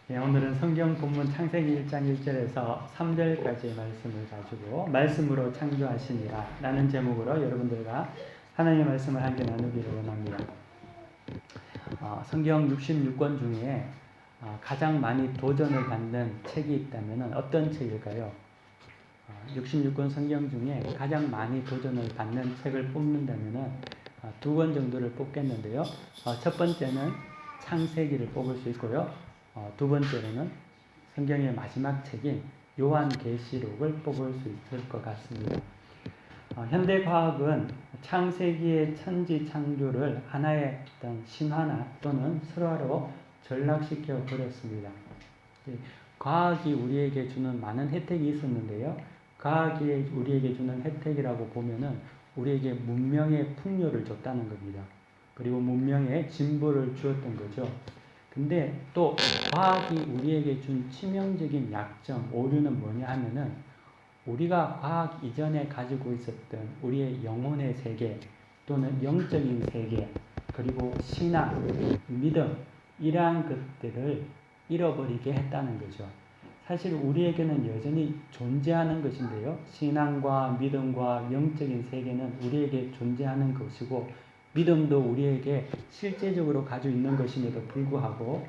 오늘은 성경 본문 창세기 1장 1절에서 3절까지의 말씀을 가지고 말씀으로 창조하시니라 라는 제목으로 여러분들과 하나님의 말씀을 함께 나누기를 원합니다. 성경 66권 중에 가장 많이 도전을 받는 책이 있다면 어떤 책일까요? 66권 성경 중에 가장 많이 도전을 받는 책을 뽑는다면 두 권 정도를 뽑겠는데요. 첫 번째는 창세기를 뽑을 수 있고요. 두 번째로는 성경의 마지막 책인 요한계시록을 뽑을 수 있을 것 같습니다. 현대 과학은 창세기의 천지 창조를 하나의 어떤 신화나 또는 설화로 전락시켜 버렸습니다. 과학이 우리에게 주는 많은 혜택이 있었는데요. 과학이 우리에게 주는 혜택이라고 보면은 우리에게 문명의 풍요를 줬다는 겁니다. 그리고 문명의 진보를 주었던 거죠. 근데 또 과학이 우리에게 준 치명적인 약점, 오류는 뭐냐 하면은 우리가 과학 이전에 가지고 있었던 우리의 영혼의 세계 또는 영적인 세계 그리고 신앙, 믿음 이러한 것들을 잃어버리게 했다는 거죠. 사실 우리에게는 여전히 존재하는 것인데요. 신앙과 믿음과 영적인 세계는 우리에게 존재하는 것이고 믿음도 우리에게 실제적으로 가지고 있는 것임에도 불구하고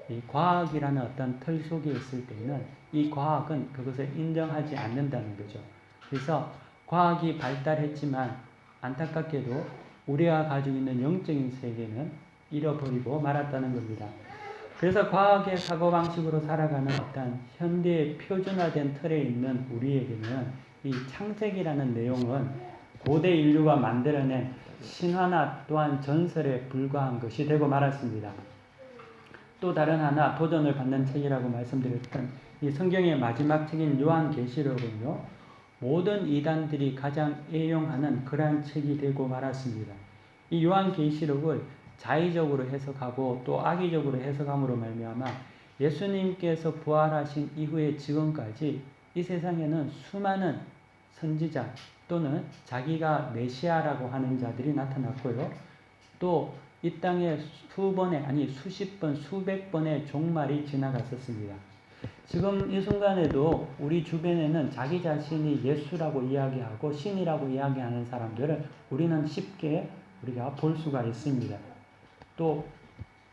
이 과학이라는 어떤 틀 속에 있을 때는 이 과학은 그것을 인정하지 않는다는 거죠. 그래서 과학이 발달했지만 안타깝게도 우리가 가지고 있는 영적인 세계는 잃어버리고 말았다는 겁니다. 그래서 과학의 사고방식으로 살아가는 어떤 현대의 표준화된 틀에 있는 우리에게는 이 창세기라는 내용은 고대 인류가 만들어낸 신화나 또한 전설에 불과한 것이 되고 말았습니다. 또 다른 하나 도전을 받는 책이라고 말씀드렸던 이 성경의 마지막 책인 요한계시록은요. 모든 이단들이 가장 애용하는 그러한 책이 되고 말았습니다. 이 요한계시록을 자의적으로 해석하고 또 악의적으로 해석함으로 말미암아 예수님께서 부활하신 이후에 지금까지 이 세상에는 수많은 선지자 또는 자기가 메시아라고 하는 자들이 나타났고요. 또 이 땅에 수십 번, 수백 번의 종말이 지나갔었습니다. 지금 이 순간에도 우리 주변에는 자기 자신이 예수라고 이야기하고 신이라고 이야기하는 사람들을 우리는 쉽게 우리가 볼 수가 있습니다. 또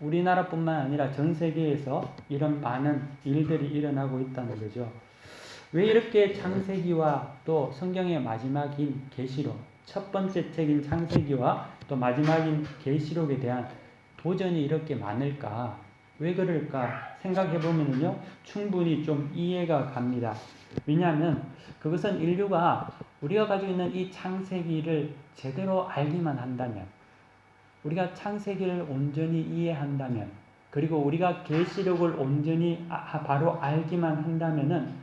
우리나라뿐만 아니라 전 세계에서 이런 많은 일들이 일어나고 있다는 거죠. 왜 이렇게 창세기와 또 성경의 마지막인 계시록, 첫 번째 책인 창세기와 또 마지막인 계시록에 대한 도전이 이렇게 많을까? 왜 그럴까? 생각해 보면요, 충분히 좀 이해가 갑니다. 왜냐하면 그것은 인류가 우리가 가지고 있는 이 창세기를 제대로 알기만 한다면, 우리가 창세기를 온전히 이해한다면, 그리고 우리가 계시록을 온전히 바로 알기만 한다면은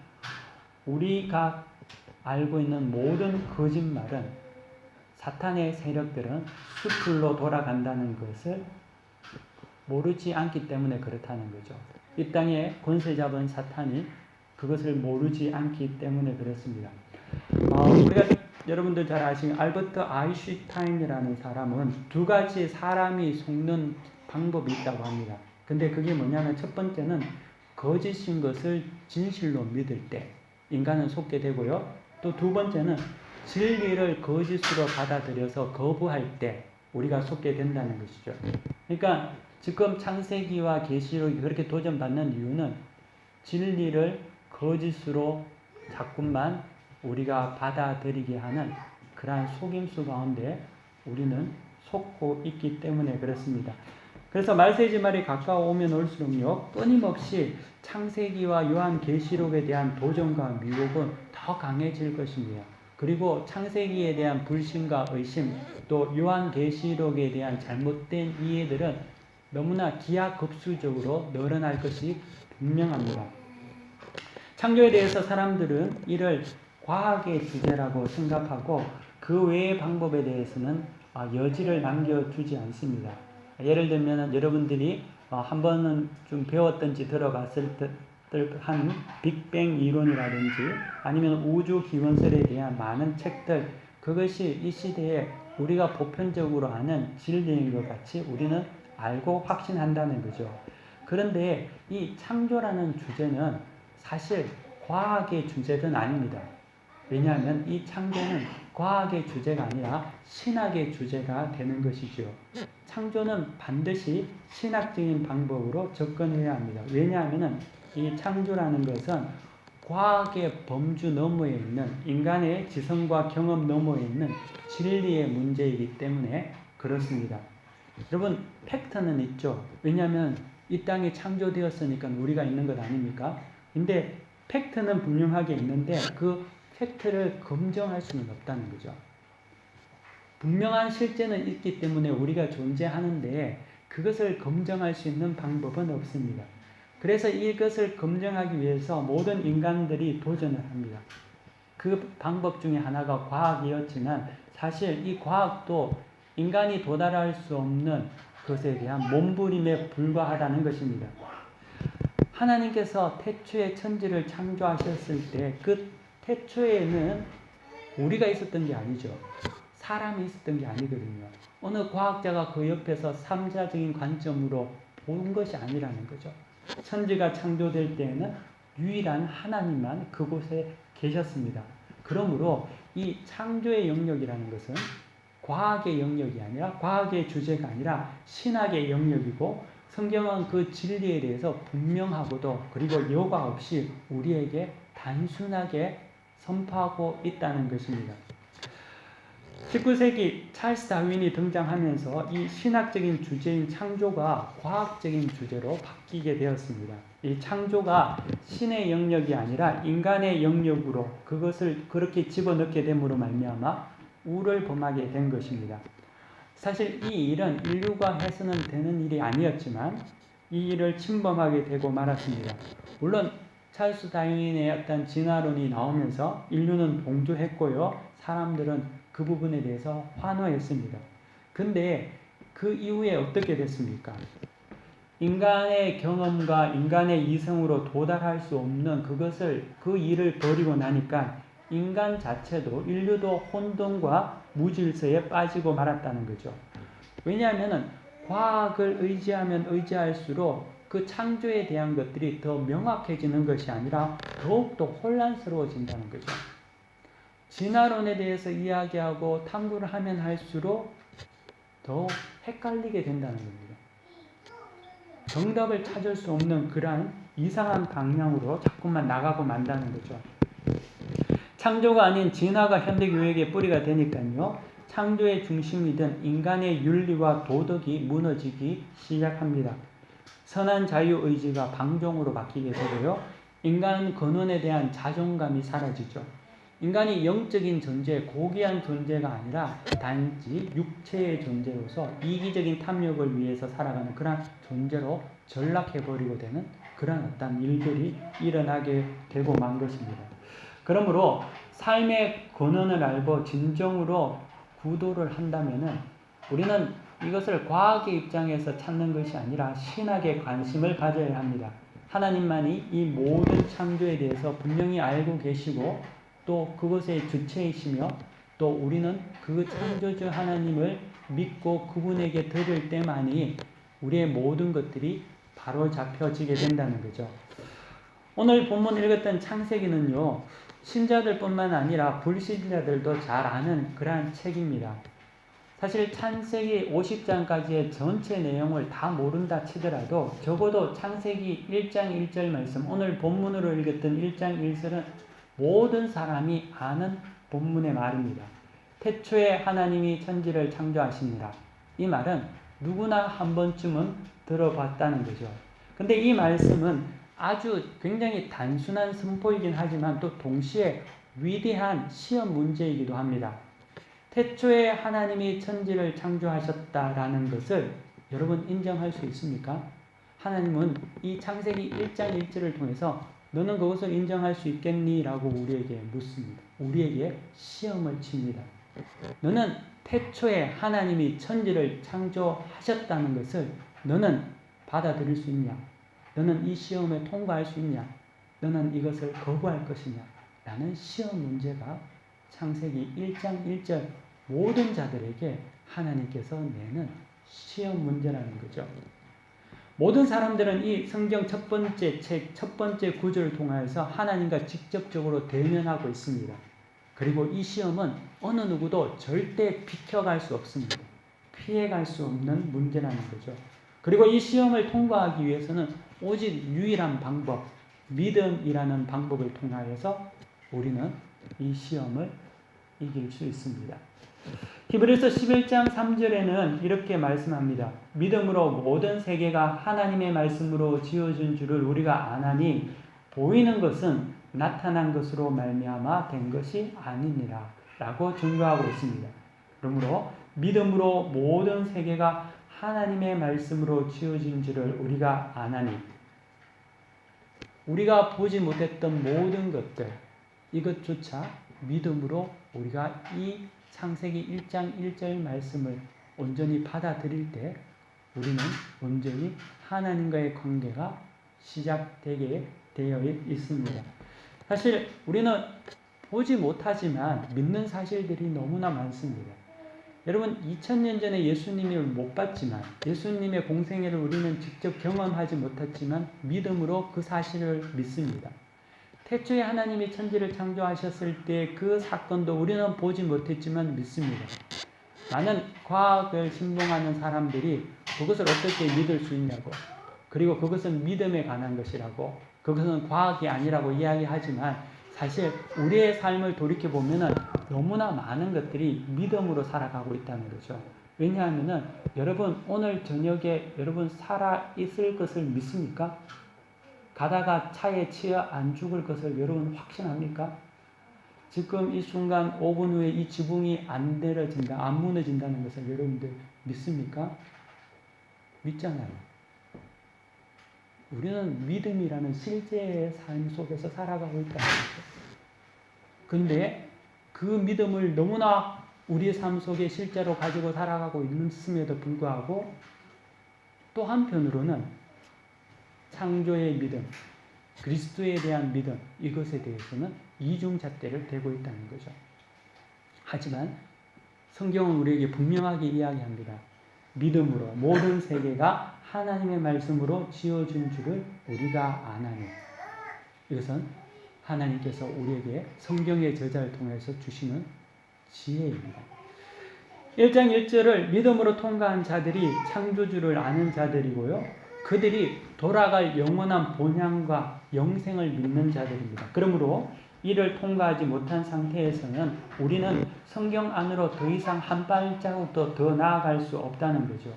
우리가 알고 있는 모든 거짓말은 사탄의 세력들은 수풀로 돌아간다는 것을 모르지 않기 때문에 그렇다는 거죠. 이 땅에 권세 잡은 사탄이 그것을 모르지 않기 때문에 그렇습니다. 우리가 여러분들 잘 아시는 알버트 아인슈타인이라는 사람은 두 가지 사람이 속는 방법이 있다고 합니다. 근데 그게 뭐냐면 첫 번째는 거짓인 것을 진실로 믿을 때 인간은 속게 되고요. 또 두 번째는 진리를 거짓으로 받아들여서 거부할 때 우리가 속게 된다는 것이죠. 그러니까 지금 창세기와 계시록이 그렇게 도전받는 이유는 진리를 거짓으로 자꾸만 우리가 받아들이게 하는 그러한 속임수 가운데 우리는 속고 있기 때문에 그렇습니다. 그래서 말세지말이 가까워오면 올수록요, 끊임없이 창세기와 요한계시록에 대한 도전과 미혹은 더 강해질 것입니다. 그리고 창세기에 대한 불신과 의심, 또 요한계시록에 대한 잘못된 이해들은 너무나 기하급수적으로 늘어날 것이 분명합니다. 창조에 대해서 사람들은 이를 과학의 주제라고 생각하고 그 외의 방법에 대해서는 여지를 남겨두지 않습니다. 예를 들면 여러분들이 한 번은 좀 배웠던지 들어봤을 한 빅뱅 이론이라든지 아니면 우주 기원설에 대한 많은 책들, 그것이 이 시대에 우리가 보편적으로 아는 진리인 것 같이 우리는 알고 확신한다는 거죠. 그런데 이 창조라는 주제는 사실 과학의 주제는 아닙니다. 왜냐하면 이 창조는 과학의 주제가 아니라 신학의 주제가 되는 것이죠. 창조는 반드시 신학적인 방법으로 접근해야 합니다. 왜냐하면 이 창조라는 것은 과학의 범주 너머에 있는 인간의 지성과 경험 너머에 있는 진리의 문제이기 때문에 그렇습니다. 여러분, 팩트는 있죠. 왜냐하면 이 땅이 창조되었으니까 우리가 있는 것 아닙니까? 근데 팩트는 분명하게 있는데 그 팩트를 검증할 수는 없다는 거죠. 분명한 실제는 있기 때문에 우리가 존재하는데 그것을 검증할 수 있는 방법은 없습니다. 그래서 이것을 검증하기 위해서 모든 인간들이 도전을 합니다. 그 방법 중에 하나가 과학이었지만 사실 이 과학도 인간이 도달할 수 없는 것에 대한 몸부림에 불과하다는 것입니다. 하나님께서 태초에 천지를 창조하셨을 때 그 태초에는 우리가 있었던 게 아니죠. 사람이 있었던 게 아니거든요. 어느 과학자가 그 옆에서 삼자적인 관점으로 본 것이 아니라는 거죠. 천지가 창조될 때에는 유일한 하나님만 그곳에 계셨습니다. 그러므로 이 창조의 영역이라는 것은 과학의 영역이 아니라 과학의 주제가 아니라 신학의 영역이고 성경은 그 진리에 대해서 분명하고도 그리고 여과 없이 우리에게 단순하게 선포하고 있다는 것입니다. 19세기 찰스 다윈이 등장하면서 이 신학적인 주제인 창조가 과학적인 주제로 바뀌게 되었습니다. 이 창조가 신의 영역이 아니라 인간의 영역으로 그것을 그렇게 집어넣게 됨으로 말미암아 우를 범하게 된 것입니다. 사실 이 일은 인류가 해서는 되는 일이 아니었지만 이 일을 침범하게 되고 말았습니다. 물론 찰스 다윈의 어떤 진화론이 나오면서 인류는 봉주했고요. 사람들은 그 부분에 대해서 환호했습니다. 근데 그 이후에 어떻게 됐습니까? 인간의 경험과 인간의 이성으로 도달할 수 없는 그 일을 벌이고 나니까 인간 자체도 인류도 혼돈과 무질서에 빠지고 말았다는 거죠. 왜냐하면 과학을 의지하면 의지할수록 그 창조에 대한 것들이 더 명확해지는 것이 아니라 더욱더 혼란스러워진다는 거죠. 진화론에 대해서 이야기하고 탐구를 하면 할수록 더 헷갈리게 된다는 겁니다. 정답을 찾을 수 없는 그러한 이상한 방향으로 자꾸만 나가고 만다는 거죠. 창조가 아닌 진화가 현대교육의 뿌리가 되니까요. 창조의 중심이 된 인간의 윤리와 도덕이 무너지기 시작합니다. 선한 자유의지가 방종으로 바뀌게 되고요. 인간 근원에 대한 자존감이 사라지죠. 인간이 영적인 존재, 고귀한 존재가 아니라 단지 육체의 존재로서 이기적인 탐욕을 위해서 살아가는 그런 존재로 전락해버리고 되는 그런 어떤 일들이 일어나게 되고 만 것입니다. 그러므로 삶의 근원을 알고 진정으로 구도를 한다면은 우리는 이것을 과학의 입장에서 찾는 것이 아니라 신학에 관심을 가져야 합니다. 하나님만이 이 모든 창조에 대해서 분명히 알고 계시고 또 그것의 주체이시며 또 우리는 그 창조주 하나님을 믿고 그분에게 드릴 때만이 우리의 모든 것들이 바로 잡혀지게 된다는 거죠. 오늘 본문 읽었던 창세기는요. 신자들뿐만 아니라 불신자들도 잘 아는 그러한 책입니다. 사실 창세기 50장까지의 전체 내용을 다 모른다 치더라도 적어도 창세기 1장 1절 말씀, 오늘 본문으로 읽었던 1장 1절은 모든 사람이 아는 본문의 말입니다. 태초에 하나님이 천지를 창조하시니라. 이 말은 누구나 한 번쯤은 들어봤다는 거죠. 근데 이 말씀은 아주 굉장히 단순한 선포이긴 하지만 또 동시에 위대한 시험 문제이기도 합니다. 태초에 하나님이 천지를 창조하셨다라는 것을 여러분 인정할 수 있습니까? 하나님은 이 창세기 1장 1절을 통해서 너는 그것을 인정할 수 있겠니? 라고 우리에게 묻습니다. 우리에게 시험을 칩니다. 너는 태초에 하나님이 천지를 창조하셨다는 것을 너는 받아들일 수 있냐? 너는 이 시험에 통과할 수 있냐? 너는 이것을 거부할 것이냐? 라는 시험 문제가 창세기 1장 1절 모든 자들에게 하나님께서 내는 시험 문제라는 거죠. 모든 사람들은 이 성경 첫 번째 책, 첫 번째 구절을 통하여서 하나님과 직접적으로 대면하고 있습니다. 그리고 이 시험은 어느 누구도 절대 비켜갈 수 없습니다. 피해갈 수 없는 문제라는 거죠. 그리고 이 시험을 통과하기 위해서는 오직 유일한 방법, 믿음이라는 방법을 통하여서 우리는 이 시험을 이길 수 있습니다. 히브리서 11장 3절에는 이렇게 말씀합니다. 믿음으로 모든 세계가 하나님의 말씀으로 지어진 줄을 우리가 아나니 보이는 것은 나타난 것으로 말미암아 된 것이 아니니라 라고 증거하고 있습니다. 그러므로 믿음으로 모든 세계가 하나님의 말씀으로 지어진 줄을 우리가 아나니, 우리가 보지 못했던 모든 것들, 이것조차 믿음으로 우리가 이 창세기 1장 1절 말씀을 온전히 받아들일 때 우리는 온전히 하나님과의 관계가 시작되게 되어 있습니다. 사실 우리는 보지 못하지만 믿는 사실들이 너무나 많습니다. 여러분 2000년 전에 예수님을 못 봤지만, 예수님의 공생애를 우리는 직접 경험하지 못했지만 믿음으로 그 사실을 믿습니다. 태초에 하나님이 천지를 창조하셨을 때 그 사건도 우리는 보지 못했지만 믿습니다. 많은 과학을 신봉하는 사람들이 그것을 어떻게 믿을 수 있냐고, 그리고 그것은 믿음에 관한 것이라고, 그것은 과학이 아니라고 이야기하지만 사실 우리의 삶을 돌이켜보면 너무나 많은 것들이 믿음으로 살아가고 있다는 거죠. 왜냐하면 여러분 오늘 저녁에 여러분 살아 있을 것을 믿습니까? 가다가 차에 치여 안 죽을 것을 여러분 확신합니까? 지금 이 순간 5분 후에 이 지붕이 안 내려진다, 안 무너진다는 것을 여러분들 믿습니까? 믿잖아요. 우리는 믿음이라는 실제의 삶 속에서 살아가고 있다는 거죠. 근데 그 믿음을 너무나 우리의 삶 속에 실제로 가지고 살아가고 있음에도 불구하고 또 한편으로는 창조의 믿음, 그리스도에 대한 믿음, 이것에 대해서는 이중잣대를 대고 있다는 거죠. 하지만 성경은 우리에게 분명하게 이야기합니다. 믿음으로 모든 세계가 하나님의 말씀으로 지어진 줄을 우리가 아나니. 이것은 하나님께서 우리에게 성경의 저자를 통해서 주시는 지혜입니다. 1장 1절을 믿음으로 통과한 자들이 창조주를 아는 자들이고요. 그들이 돌아갈 영원한 본향과 영생을 믿는 자들입니다. 그러므로 이를 통과하지 못한 상태에서는 우리는 성경 안으로 더 이상 한 발자국도 더 나아갈 수 없다는 거죠.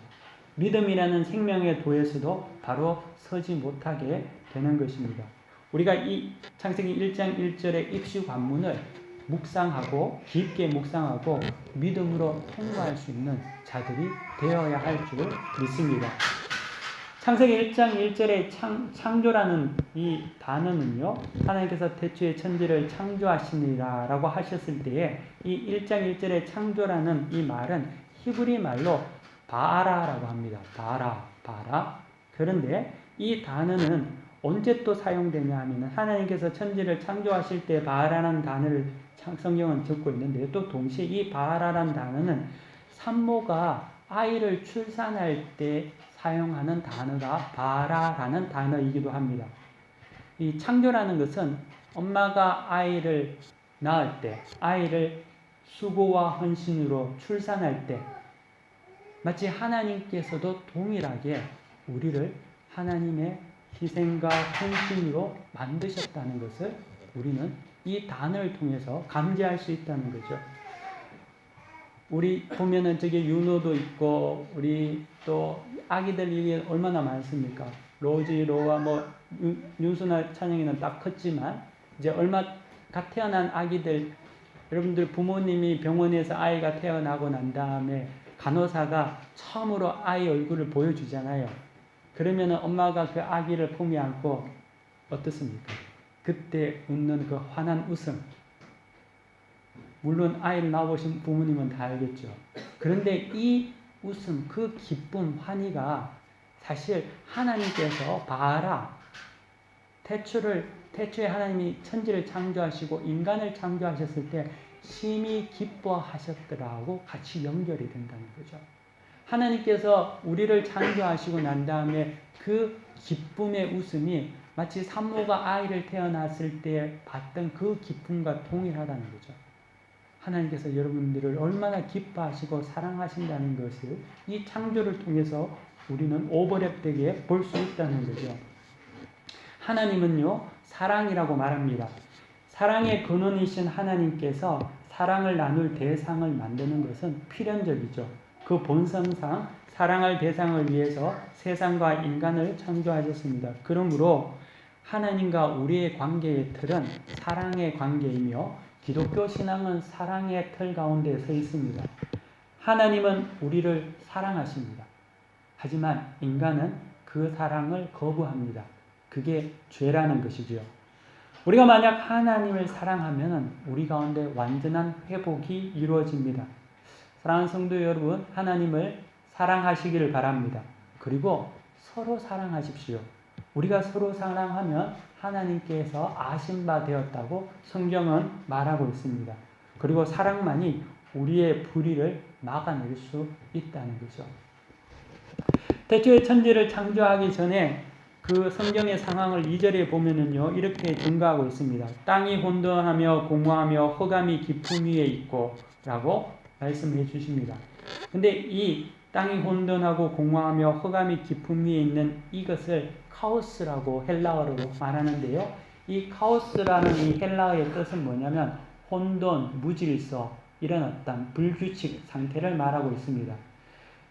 믿음이라는 생명의 도에서도 바로 서지 못하게 되는 것입니다. 우리가 이 창세기 1장 1절의 입시 관문을 묵상하고 깊게 묵상하고 믿음으로 통과할 수 있는 자들이 되어야 할 줄 믿습니다. 창세기 1장 1절의 창조라는 이 단어는요, 하나님께서 태초에 천지를 창조하시니라 라고 하셨을 때에 이 1장 1절의 창조라는 이 말은 히브리 말로 바라라고 합니다. 바라. 그런데 이 단어는 언제 또 사용되냐 하면 하나님께서 천지를 창조하실 때 바라라는 단어를 성경은 적고 있는데, 또 동시에 이 바라라는 단어는 산모가 아이를 출산할 때 사용하는 단어가 바라라는 단어이기도 합니다. 이 창조라는 것은 엄마가 아이를 낳을 때, 아이를 수고와 헌신으로 출산할 때 마치 하나님께서도 동일하게 우리를 하나님의 희생과 헌신으로 만드셨다는 것을 우리는 이 단어를 통해서 감지할 수 있다는 거죠. 우리 보면은 저기 윤호도 있고, 우리 또 아기들이 얼마나 많습니까? 로지, 로아, 윤수나 찬영이는 딱 컸지만, 이제 얼마 갓 태어난 아기들, 여러분들 부모님이 병원에서 아이가 태어나고 난 다음에 간호사가 처음으로 아이 얼굴을 보여주잖아요. 그러면은 엄마가 그 아기를 품에 안고 어떻습니까? 그때 웃는 그 환한 웃음. 물론 아이를 낳아보신 부모님은 다 알겠죠. 그런데 이 웃음, 그 기쁨, 환희가 사실 하나님께서 바라, 태초에 하나님이 천지를 창조하시고 인간을 창조하셨을 때 심히 기뻐하셨더라고 같이 연결이 된다는 거죠. 하나님께서 우리를 창조하시고 난 다음에 그 기쁨의 웃음이 마치 산모가 아이를 태어났을 때 봤던 그 기쁨과 동일하다는 거죠. 하나님께서 여러분들을 얼마나 기뻐하시고 사랑하신다는 것을 이 창조를 통해서 우리는 오버랩되게 볼 수 있다는 거죠. 하나님은요, 사랑이라고 말합니다. 사랑의 근원이신 하나님께서 사랑을 나눌 대상을 만드는 것은 필연적이죠. 그 본성상 사랑할 대상을 위해서 세상과 인간을 창조하셨습니다. 그러므로 하나님과 우리의 관계의 틀은 사랑의 관계이며 기독교 신앙은 사랑의 틀 가운데 서 있습니다. 하나님은 우리를 사랑하십니다. 하지만 인간은 그 사랑을 거부합니다. 그게 죄라는 것이죠. 우리가 만약 하나님을 사랑하면 우리 가운데 완전한 회복이 이루어집니다. 사랑하는 성도 여러분, 하나님을 사랑하시기를 바랍니다. 그리고 서로 사랑하십시오. 우리가 서로 사랑하면 하나님께서 아신 바 되었다고 성경은 말하고 있습니다. 그리고 사랑만이 우리의 불의를 막아낼 수 있다는 거죠. 태초에 천지를 창조하기 전에 그 성경의 상황을 2절에 보면은요, 이렇게 증거하고 있습니다. 땅이 혼돈하며 공허하며 흑암이 깊음 위에 있고 라고 말씀해 주십니다. 근데 이 땅이 혼돈하고 공허하며 흑암이 깊음 위에 있는 이것을 카오스라고 헬라어로 말하는데요. 이 카오스라는 이 헬라어의 뜻은 뭐냐면 혼돈, 무질서, 이런 어떤 불규칙 상태를 말하고 있습니다.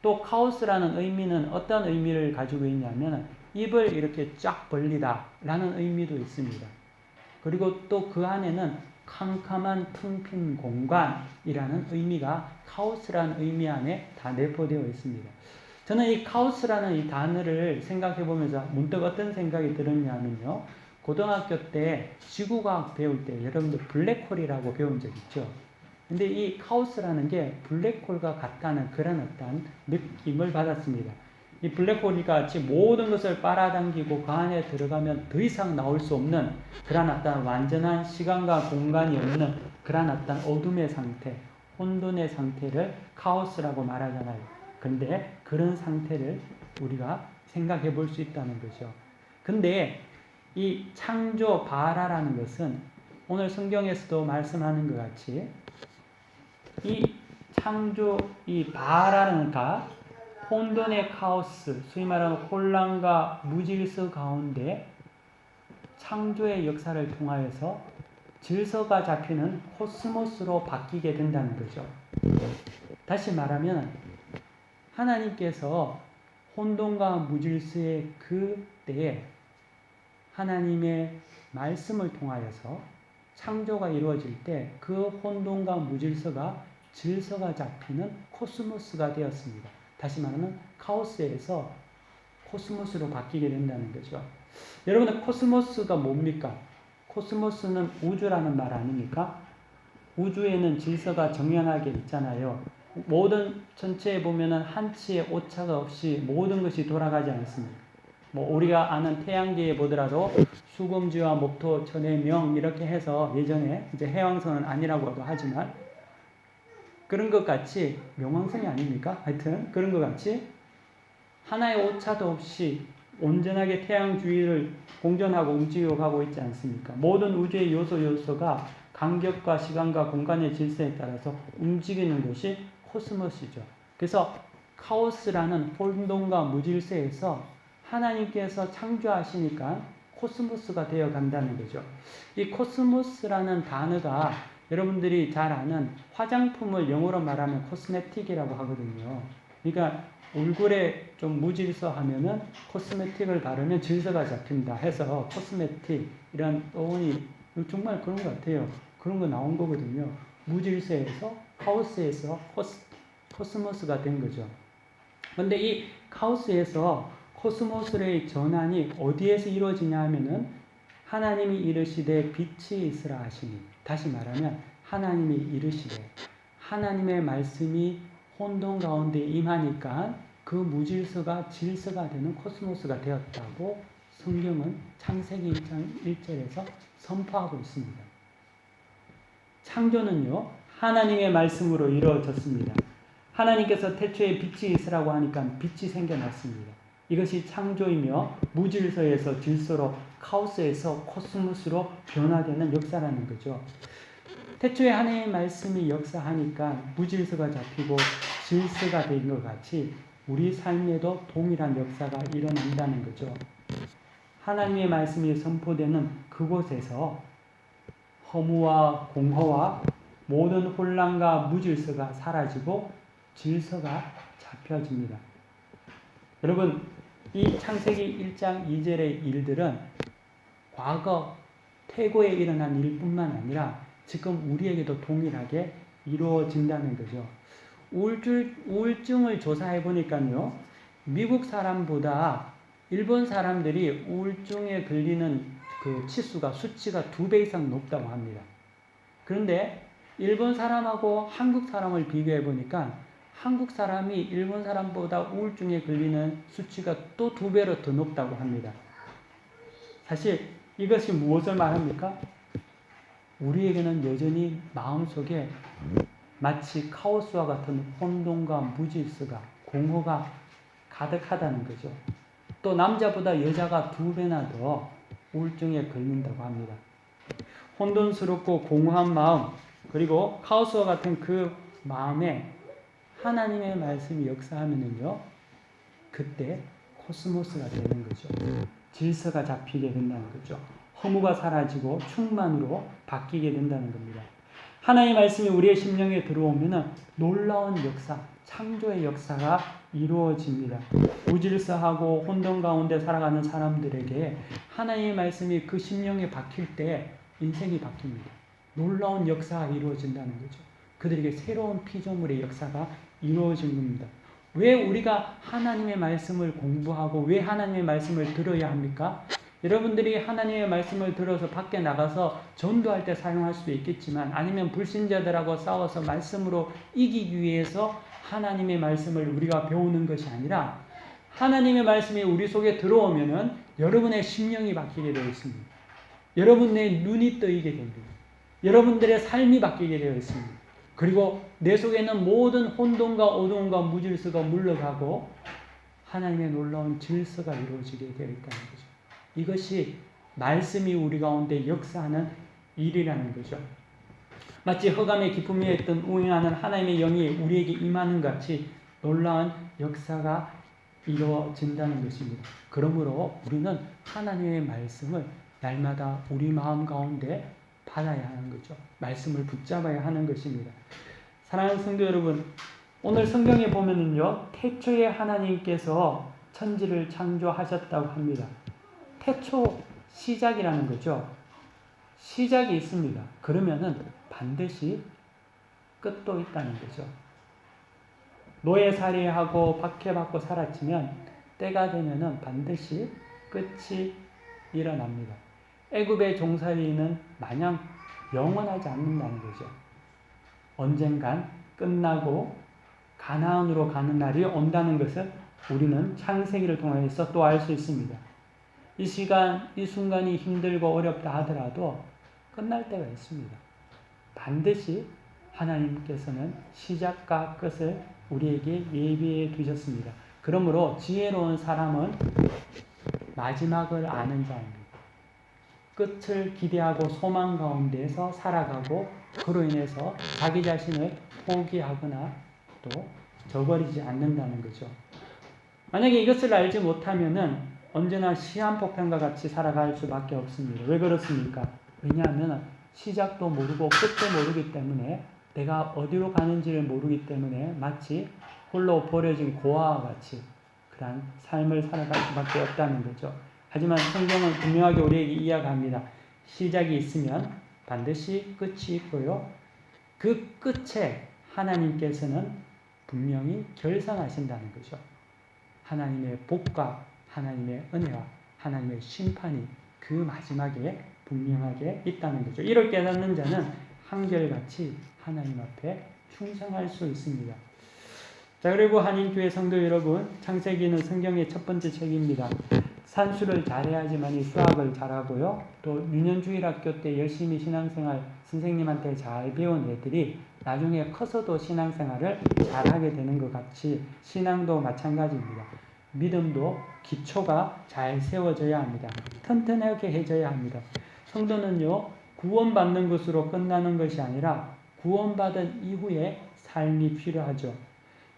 또 카오스라는 의미는 어떤 의미를 가지고 있냐면 입을 이렇게 쫙 벌리다 라는 의미도 있습니다. 그리고 또 그 안에는 캄캄한 텅 빈 공간이라는 의미가 카오스라는 의미 안에 다 내포되어 있습니다. 저는 이 카오스라는 이 단어를 생각해 보면서 문득 어떤 생각이 들었냐면요. 고등학교 때 지구과학 배울 때 여러분들 블랙홀이라고 배운 적 있죠? 근데 이 카오스라는 게 블랙홀과 같다는 그런 어떤 느낌을 받았습니다. 이 블랙홀이 같이 모든 것을 빨아당기고 그 안에 들어가면 더 이상 나올 수 없는 그런 어떤 완전한 시간과 공간이 없는 그런 어떤 어둠의 상태, 혼돈의 상태를 카오스라고 말하잖아요. 근데 그런 상태를 우리가 생각해 볼 수 있다는 거죠. 근데 이 창조 바라라는 것은 오늘 성경에서도 말씀하는 것 같이 이 창조 이 바라는 가 혼돈의 카오스, 소위 말하는 혼란과 무질서 가운데 창조의 역사를 통하여서 질서가 잡히는 코스모스로 바뀌게 된다는 거죠. 다시 말하면 하나님께서 혼돈과 무질서의 그 때에 하나님의 말씀을 통하여서 창조가 이루어질 때 그 혼돈과 무질서가 질서가 잡히는 코스모스가 되었습니다. 다시 말하면 카오스에서 코스모스로 바뀌게 된다는 거죠. 여러분들 코스모스가 뭡니까? 코스모스는 우주라는 말 아닙니까? 우주에는 질서가 정연하게 있잖아요. 모든 전체에 보면은 한치의 오차가 없이 모든 것이 돌아가지 않습니다. 뭐 우리가 아는 태양계에 보더라도 수금지와 목토, 천의 명 이렇게 해서 예전에 이제 해왕성은 아니라고도 하지만 그런 것 같이 명왕성이 아닙니까? 하여튼 그런 것 같이 하나의 오차도 없이 온전하게 태양 주위를 공전하고 움직이고 가고 있지 않습니까? 모든 우주의 요소가 간격과 시간과 공간의 질서에 따라서 움직이는 것이 코스모스죠. 그래서 카오스라는 혼돈과 무질서에서 하나님께서 창조하시니까 코스모스가 되어 간다는 거죠. 이 코스모스라는 단어가 여러분들이 잘 아는 화장품을 영어로 말하면 코스메틱이라고 하거든요. 그러니까 얼굴에 좀 무질서 하면은 코스메틱을 바르면 질서가 잡힌다 해서 코스메틱 이런 어원이 정말 그런 것 같아요. 그런 거 나온 거거든요. 무질서에서 카오스에서 코스모스가 된 거죠. 그런데 이 카오스에서 코스모스의 전환이 어디에서 이루어지냐 하면은 하나님이 이르시되 빛이 있으라 하시니, 다시 말하면 하나님이 이르시되 하나님의 말씀이 혼돈 가운데 임하니까 그 무질서가 질서가 되는 코스모스가 되었다고 성경은 창세기 1장 1절에서 선포하고 있습니다. 창조는요, 하나님의 말씀으로 이루어졌습니다. 하나님께서 태초에 빛이 있으라고 하니까 빛이 생겨났습니다. 이것이 창조이며 무질서에서 질서로, 카오스에서 코스모스로 변화되는 역사라는 거죠. 태초에 하나님의 말씀이 역사하니까 무질서가 잡히고 질서가 된 것 같이 우리 삶에도 동일한 역사가 일어난다는 거죠. 하나님의 말씀이 선포되는 그곳에서 허무와 공허와 모든 혼란과 무질서가 사라지고 질서가 잡혀집니다. 여러분, 이 창세기 1장 2절의 일들은 과거 태고에 일어난 일뿐만 아니라 지금 우리에게도 동일하게 이루어진다는 거죠. 우울증을 조사해 보니까요, 미국 사람보다 일본 사람들이 우울증에 걸리는 그 수치가 2배 이상 높다고 합니다. 그런데 일본 사람하고 한국 사람을 비교해 보니까 한국 사람이 일본 사람보다 우울증에 걸리는 수치가 또 2배로 더 높다고 합니다. 사실 이것이 무엇을 말합니까? 우리에게는 여전히 마음속에 마치 카오스와 같은 혼돈과 무질서가, 공허가 가득하다는 거죠. 또 남자보다 여자가 2배나 더 우울증에 걸린다고 합니다. 혼돈스럽고 공허한 마음, 그리고 카오스와 같은 그 마음에 하나님의 말씀이 역사하면은요, 그때 코스모스가 되는 거죠. 질서가 잡히게 된다는 거죠. 허무가 사라지고 충만으로 바뀌게 된다는 겁니다. 하나님의 말씀이 우리의 심령에 들어오면은 놀라운 역사, 창조의 역사가 이루어집니다. 무질서하고 혼돈 가운데 살아가는 사람들에게 하나님의 말씀이 그 심령에 박힐 때 인생이 바뀝니다. 놀라운 역사가 이루어진다는 거죠. 그들에게 새로운 피조물의 역사가 이루어진 겁니다. 왜 우리가 하나님의 말씀을 공부하고 왜 하나님의 말씀을 들어야 합니까? 여러분들이 하나님의 말씀을 들어서 밖에 나가서 전도할 때 사용할 수도 있겠지만, 아니면 불신자들하고 싸워서 말씀으로 이기기 위해서 하나님의 말씀을 우리가 배우는 것이 아니라, 하나님의 말씀이 우리 속에 들어오면은 여러분의 심령이 바뀌게 되어 있습니다. 여러분의 눈이 뜨이게 됩니다. 여러분들의 삶이 바뀌게 되어 있습니다. 그리고 내 속에 있는 모든 혼돈과 어두움과 무질서가 물러가고 하나님의 놀라운 질서가 이루어지게 되어 있다는 거죠. 이것이 말씀이 우리 가운데 역사하는 일이라는 거죠. 마치 흑암의 기쁨 위에 있던 운행하는 하나님의 영이 우리에게 임하는 같이 놀라운 역사가 이루어진다는 것입니다. 그러므로 우리는 하나님의 말씀을 날마다 우리 마음 가운데 받아야 하는 거죠. 말씀을 붙잡아야 하는 것입니다. 사랑하는 성도 여러분, 오늘 성경에 보면은요, 태초에 하나님께서 천지를 창조하셨다고 합니다. 태초, 시작이라는 거죠. 시작이 있습니다. 그러면은 반드시 끝도 있다는 거죠. 노예살이하고 박해받고 살았지만 때가 되면은 반드시 끝이 일어납니다. 애굽의 종살이는 마냥 영원하지 않는다는 거죠. 언젠간 끝나고 가나안으로 가는 날이 온다는 것을 우리는 창세기를 통해서 또 알 수 있습니다. 이 시간, 이 순간이 힘들고 어렵다 하더라도 끝날 때가 있습니다. 반드시 하나님께서는 시작과 끝을 우리에게 예비해 두셨습니다. 그러므로 지혜로운 사람은 마지막을 아는 자입니다. 끝을 기대하고 소망 가운데서 살아가고 그로 인해서 자기 자신을 포기하거나 또 저버리지 않는다는 거죠. 만약에 이것을 알지 못하면은 언제나 시한폭탄과 같이 살아갈 수밖에 없습니다. 왜 그렇습니까? 왜냐하면 시작도 모르고 끝도 모르기 때문에, 내가 어디로 가는지를 모르기 때문에 마치 홀로 버려진 고아와 같이 그런 삶을 살아갈 수밖에 없다는 거죠. 하지만 성경은 분명하게 우리에게 이야기합니다. 시작이 있으면 반드시 끝이 있고요. 그 끝에 하나님께서는 분명히 결산하신다는 거죠. 하나님의 복과 하나님의 은혜와 하나님의 심판이 그 마지막에 분명하게 있다는 거죠. 이를 깨닫는 자는 한결같이 하나님 앞에 충성할 수 있습니다. 자, 그리고 한인교회 성도 여러분, 창세기는 성경의 첫 번째 책입니다. 산수를 잘해야지만이 수학을 잘하고요. 또 유년주일학교 때 열심히 신앙생활 선생님한테 잘 배운 애들이 나중에 커서도 신앙생활을 잘하게 되는 것 같이 신앙도 마찬가지입니다. 믿음도 기초가 잘 세워져야 합니다. 튼튼하게 해져야 합니다. 성도는요, 구원받는 것으로 끝나는 것이 아니라 구원받은 이후에 삶이 필요하죠.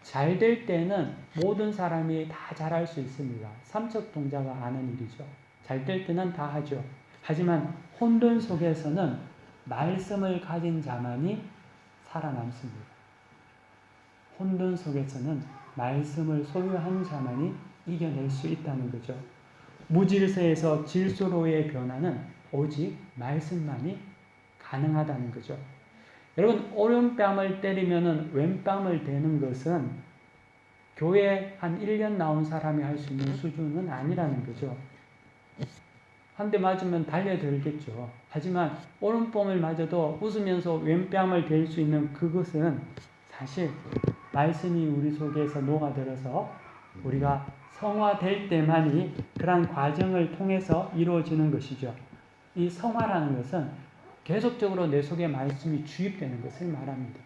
잘 될 때는 모든 사람이 다 잘할 수 있습니다. 삼척 동자가 아는 일이죠. 잘 될 때는 다 하죠. 하지만 혼돈 속에서는 말씀을 가진 자만이 살아남습니다. 혼돈 속에서는 말씀을 소유한 자만이 이겨낼 수 있다는 거죠. 무질서에서 질서로의 변화는 오직 말씀만이 가능하다는 거죠. 여러분, 오른뺨을 때리면 왼뺨을 대는 것은 교회 한 1년 나온 사람이 할 수 있는 수준은 아니라는 거죠. 한 대 맞으면 달려들겠죠. 하지만 오른뺨을 맞아도 웃으면서 왼뺨을 댈 수 있는 그것은 사실 말씀이 우리 속에서 녹아들어서 우리가 성화될 때만이 그러한 과정을 통해서 이루어지는 것이죠. 이 성화라는 것은 계속적으로 내 속에 말씀이 주입되는 것을 말합니다.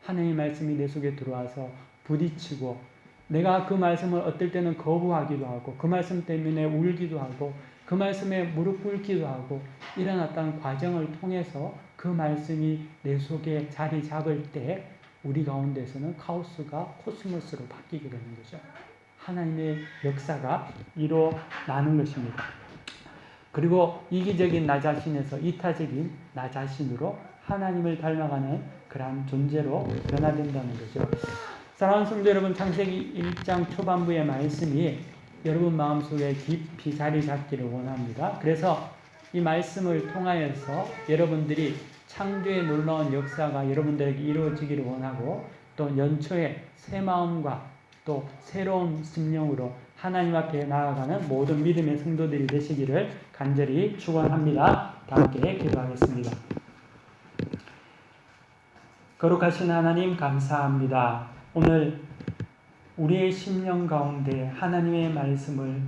하나님의 말씀이 내 속에 들어와서 부딪히고 내가 그 말씀을 어떨 때는 거부하기도 하고 그 말씀 때문에 울기도 하고 그 말씀에 무릎 꿇기도 하고 일어났다는 과정을 통해서 그 말씀이 내 속에 자리 잡을 때 우리 가운데서는 카오스가 코스모스로 바뀌게 되는 거죠. 하나님의 역사가 일어나는 것입니다. 그리고 이기적인 나 자신에서 이타적인 나 자신으로 하나님을 닮아가는 그러한 존재로 변화된다는 거죠. 사랑하는 성도 여러분, 창세기 1장 초반부의 말씀이 여러분 마음속에 깊이 자리 잡기를 원합니다. 그래서 이 말씀을 통하여서 여러분들이 창조의 놀라운 역사가 여러분들에게 이루어지기를 원하고 또 연초에 새 마음과 또 새로운 심령으로 하나님 앞에 나아가는 모든 믿음의 성도들이 되시기를 간절히 축원합니다. 다 함께 기도하겠습니다. 거룩하신 하나님 감사합니다. 오늘 우리의 심령 가운데 하나님의 말씀을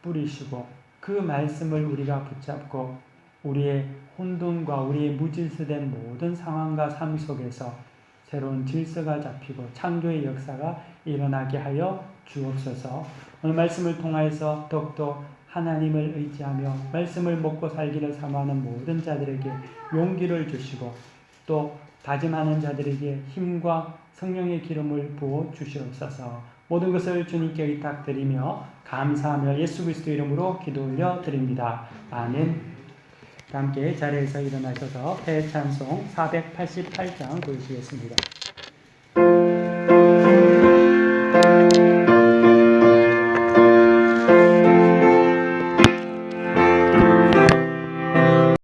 뿌리시고 그 말씀을 우리가 붙잡고 우리의 혼돈과 우리의 무질서된 모든 상황과 삶 속에서 새로운 질서가 잡히고 창조의 역사가 일어나게 하여 주옵소서. 오늘 말씀을 통하여서 더욱더 하나님을 의지하며 말씀을 먹고 살기를 사모하는 모든 자들에게 용기를 주시고 또 다짐하는 자들에게 힘과 성령의 기름을 부어 주시옵소서. 모든 것을 주님께 의탁드리며 감사하며 예수 그리스도 이름으로 기도 올려 드립니다. 아멘. 함께 자리에서 일어나셔서 새 찬송 488장 부르시겠습니다.